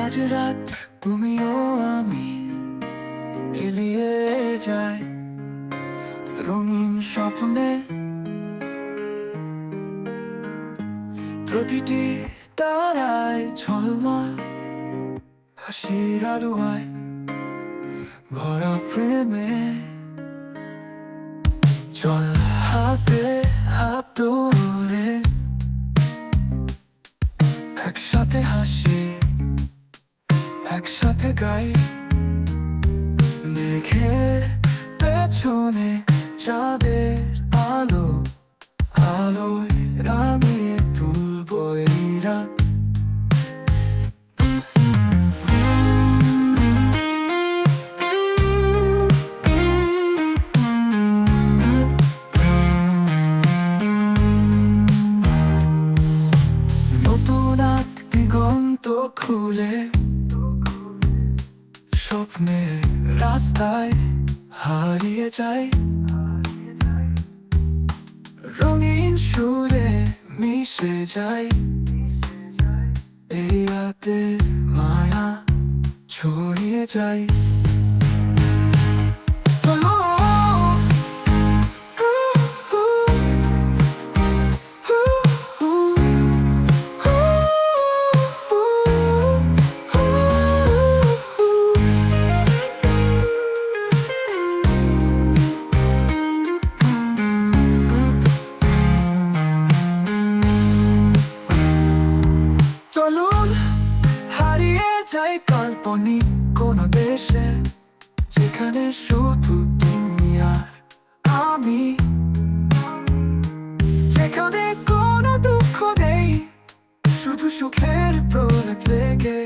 আজ রাত তুমিও আমি এলিয়ে যায় রঙিন স্বপ্নে, প্রতিটি তারায় ঝলমল হাসির আলোয় ভরা প্রেমে। চল হাতে হাত ধরে একসাথে হাসি, একসাথে গাই, মেঘের পেছনে চাঁদের আলো, আলোয় রাঙিয়ে তুলবো এই রাত। নতুন এক দিগন্ত খুলে স্বপ্নের রাস্তায় হারিয়ে যাই, রঙিন সুরে মিশে যাই, এই রাতে মায়া ছড়িয়ে যাই। চলুন হারিয়ে যাই কাল্পনিক কোন দেশে, যেখানে শুধু তুমি আর আমি, যেখানে কোনো দুঃখ নেই, শুধু সুখের প্রলেপ লেগে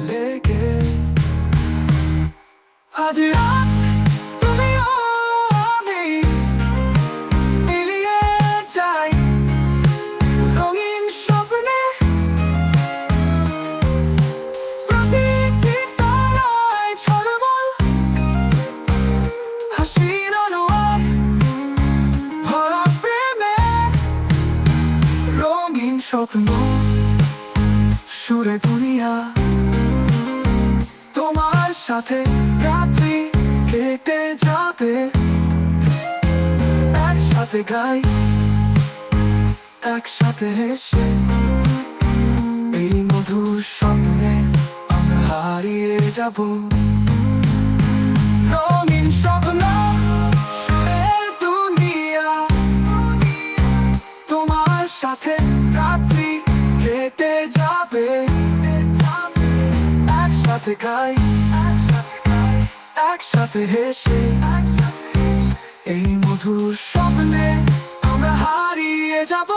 লেগে। আজ রাত তুমিও আমি মিলিয়ে যাই রঙিন স্বপ্নে, প্রতিটি তারায় ঝলমল হাসির আলোয় ভরা প্রেমে। রঙিন স্বপ্ন সুরে দুনিয়া, তোমার সাথে রাত্রি কেটে যাবে, একসাথে গাই, একসাথে হেসে, এই মধুর স্বপ্নে আমরা হারিয়ে যাব। রঙিন স্বপ্ন সুরের দুনিয়া, তোমার সাথে রাত্রি কেটে যাবে, একসাথে গাই, একসাথে হেসে, এই মধুর স্বপ্নে আমরা হারিয়ে যাব।